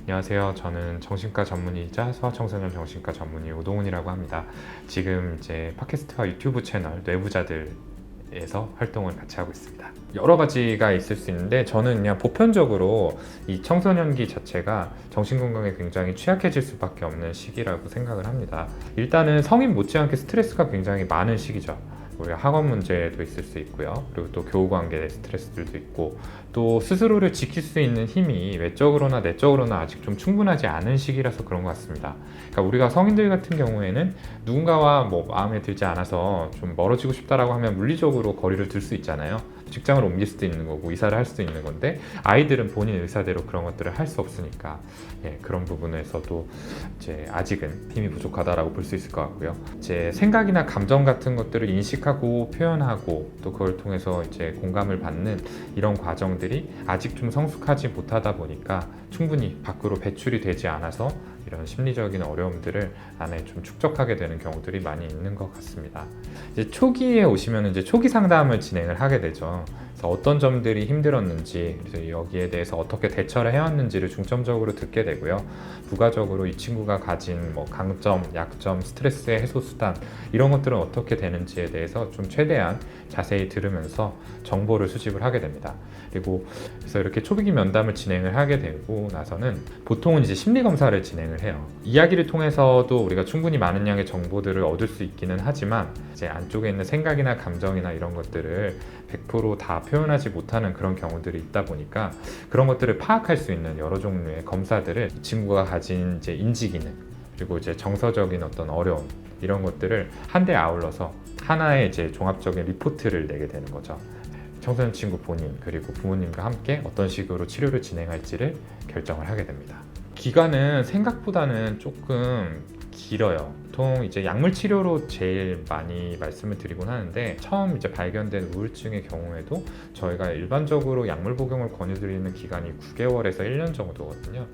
안녕하세요. 저는 정신과 전문의이자 소아청소년 정신과 전문의 오동훈이라고 합니다. 지금 이제 팟캐스트와 유튜브 채널 뇌부자들에서 활동을 같이 하고 있습니다. 여러 가지가 있을 수 있는데 저는 그냥 보편적으로 이 청소년기 자체가 정신건강에 굉장히 취약해질 수밖에 없는 시기라고 생각을 합니다. 일단은 성인 못지않게 스트레스가 굉장히 많은 시기죠. 우리가 학업 문제도 있을 수 있고요. 그리고 또 교우 관계 스트레스들도 있고, 또 스스로를 지킬 수 있는 힘이 외적으로나 내적으로나 아직 좀 충분하지 않은 시기라서 그런 것 같습니다. 그러니까 우리가 성인들 같은 경우에는 누군가와 마음에 들지 않아서 좀 멀어지고 싶다라고 하면 물리적으로 거리를 둘 수 있잖아요. 직장을 옮길 수도 있는 거고 이사를 할 수도 있는 건데, 아이들은 본인 의사대로 그런 것들을 할 수 없으니까 그런 부분에서도 이제 아직은 힘이 부족하다라고 볼 수 있을 것 같고요. 제 생각이나 감정 같은 것들을 인식하고 표현하고 또 그걸 통해서 이제 공감을 받는 이런 과정들이 아직 좀 성숙하지 못하다 보니까 충분히 밖으로 배출이 되지 않아서 이런 심리적인 어려움들을 안에 좀 축적하게 되는 경우들이 많이 있는 것 같습니다. 이제 초기에 오시면 이제 초기 상담을 진행을 하게 되죠. 그래서 어떤 점들이 힘들었는지, 그래서 여기에 대해서 어떻게 대처를 해왔는지를 중점적으로 듣게 되고요. 부가적으로 이 친구가 가진 강점, 약점, 스트레스의 해소 수단 이런 것들은 어떻게 되는지에 대해서 좀 최대한 자세히 들으면서 정보를 수집을 하게 됩니다. 그래서 이렇게 초기 면담을 진행을 하게 되고 나서는 보통은 이제 심리 검사를 진행을 해요. 이야기를 통해서도 우리가 충분히 많은 양의 정보들을 얻을 수 있기는 하지만 이제 안쪽에 있는 생각이나 감정이나 이런 것들을 100%다 표현하지 못하는 그런 경우들이 있다 보니까 그런 것들을 파악할 수 있는 여러 종류의 검사들을 이 친구가 가진 이제 인지 기능, 그리고 이제 정서적인 어떤 어려움 이런 것들을 한데 아울러서 하나의 이제 종합적인 리포트를 내게 되는 거죠. 청소년 친구 본인 그리고 부모님과 함께 어떤 식으로 치료를 진행할지를 결정을 하게 됩니다. 기간은 생각보다는 조금 길어요. 보통 이제 약물 치료로 제일 많이 말씀을 드리곤 하는데, 처음 이제 발견된 우울증의 경우에도 저희가 일반적으로 약물 복용을 권유드리는 기간이 9개월에서 1년 정도거든요.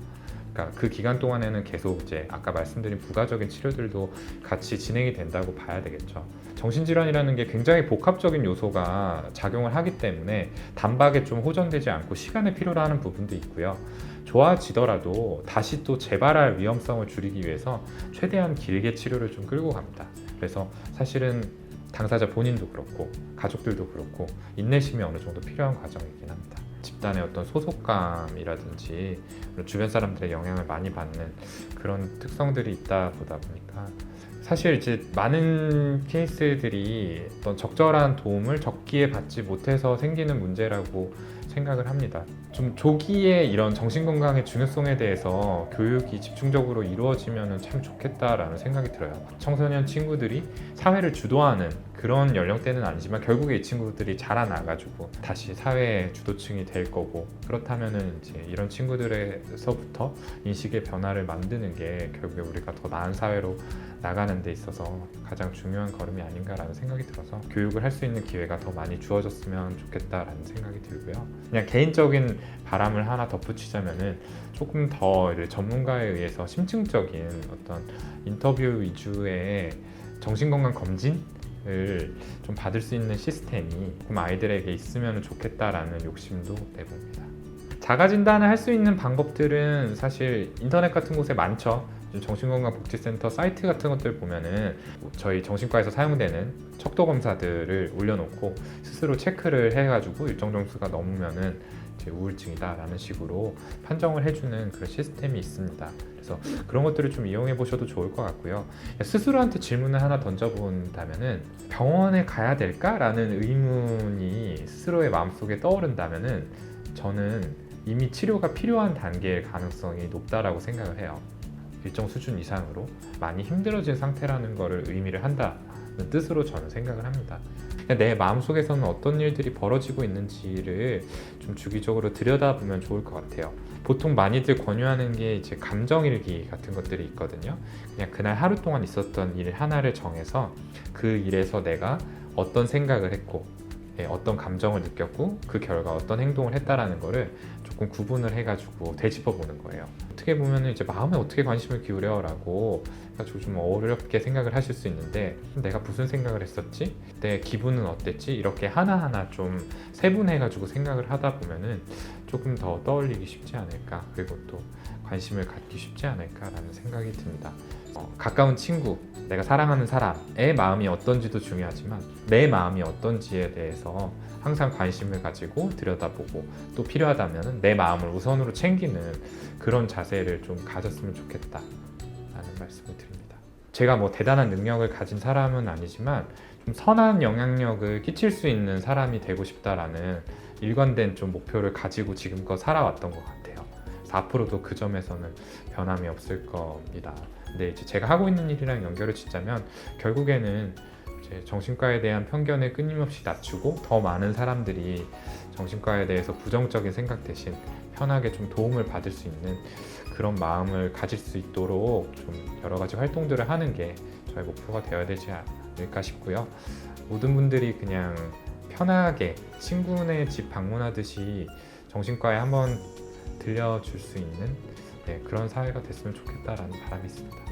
그러니까 그 기간 동안에는 계속 이제 아까 말씀드린 부가적인 치료들도 같이 진행이 된다고 봐야 되겠죠. 정신질환이라는 게 굉장히 복합적인 요소가 작용을 하기 때문에 단박에 좀 호전되지 않고 시간을 필요로 하는 부분도 있고요. 좋아지더라도 다시 또 재발할 위험성을 줄이기 위해서 최대한 길게 치료를 좀 끌고 갑니다. 그래서 사실은 당사자 본인도 그렇고 가족들도 그렇고 인내심이 어느 정도 필요한 과정이긴 합니다. 집단의 어떤 소속감이라든지 주변 사람들의 영향을 많이 받는 그런 특성들이 있다 보다 보니까 사실 이제 많은 케이스들이 어떤 적절한 도움을 적기에 받지 못해서 생기는 문제라고 생각을 합니다. 좀 조기에 이런 정신건강의 중요성에 대해서 교육이 집중적으로 이루어지면 참 좋겠다라는 생각이 들어요. 청소년 친구들이 사회를 주도하는 그런 연령대는 아니지만 결국에 이 친구들이 자라나가지고 다시 사회의 주도층이 될 거고, 그렇다면은 이제 이런 친구들에서부터 인식의 변화를 만드는 게 결국에 우리가 더 나은 사회로 나가는 데 있어서 가장 중요한 걸음이 아닌가라는 생각이 들어서 교육을 할 수 있는 기회가 더 많이 주어졌으면 좋겠다라는 생각이 들고요. 그냥 개인적인 바람을 하나 덧붙이자면은 조금 더 전문가에 의해서 심층적인 어떤 인터뷰 위주의 정신건강 검진을 좀 받을 수 있는 시스템이 조금 아이들에게 있으면 좋겠다라는 욕심도 내봅니다. 자가 진단을 할 수 있는 방법들은 사실 인터넷 같은 곳에 많죠. 정신건강복지센터 사이트 같은 것들 보면은 저희 정신과에서 사용되는 척도 검사들을 올려놓고 스스로 체크를 해가지고 일정 점수가 넘으면은 이제 우울증이다라는 식으로 판정을 해주는 그런 시스템이 있습니다. 그래서 그런 것들을 좀 이용해 보셔도 좋을 것 같고요. 스스로한테 질문을 하나 던져본다면은 병원에 가야 될까라는 의문이 스스로의 마음속에 떠오른다면은 저는 이미 치료가 필요한 단계일 가능성이 높다라고 생각을 해요. 일정 수준 이상으로 많이 힘들어진 상태라는 것을 의미를 한다는 뜻으로 저는 생각을 합니다. 내 마음속에서는 어떤 일들이 벌어지고 있는지를 좀 주기적으로 들여다보면 좋을 것 같아요. 보통 많이들 권유하는 게 이제 감정일기 같은 것들이 있거든요. 그냥 그날 하루 동안 있었던 일 하나를 정해서 그 일에서 내가 어떤 생각을 했고 어떤 감정을 느꼈고 그 결과 어떤 행동을 했다라는 거를 조금 구분을 해가지고 되짚어 보는 거예요. 어떻게 보면 이제 마음에 어떻게 관심을 기울여라고 좀 어렵게 생각을 하실 수 있는데, 내가 무슨 생각을 했었지? 내 기분은 어땠지? 이렇게 하나하나 좀 세분해가지고 생각을 하다 보면은 조금 더 떠올리기 쉽지 않을까. 그리고 또 관심을 갖기 쉽지 않을까라는 생각이 듭니다. 가까운 친구, 내가 사랑하는 사람의 마음이 어떤지도 중요하지만 내 마음이 어떤지에 대해서 항상 관심을 가지고 들여다보고 또 필요하다면 내 마음을 우선으로 챙기는 그런 자세를 좀 가졌으면 좋겠다라는 말씀을 드립니다. 제가 뭐 대단한 능력을 가진 사람은 아니지만 좀 선한 영향력을 끼칠 수 있는 사람이 되고 싶다라는 일관된 좀 목표를 가지고 지금껏 살아왔던 것 같아요. 그래서 앞으로도 그 점에서는 변함이 없을 겁니다. 근데 이제 제가 하고 있는 일이랑 연결을 짓자면 결국에는 이제 정신과에 대한 편견을 끊임없이 낮추고 더 많은 사람들이 정신과에 대해서 부정적인 생각 대신 편하게 좀 도움을 받을 수 있는 그런 마음을 가질 수 있도록 좀 여러 가지 활동들을 하는 게 저의 목표가 되어야 되지 않을까 싶고요. 모든 분들이 그냥 편하게 친구네 집 방문하듯이 정신과에 한번 들려줄 수 있는 그런 사회가 됐으면 좋겠다라는 바람이 있습니다.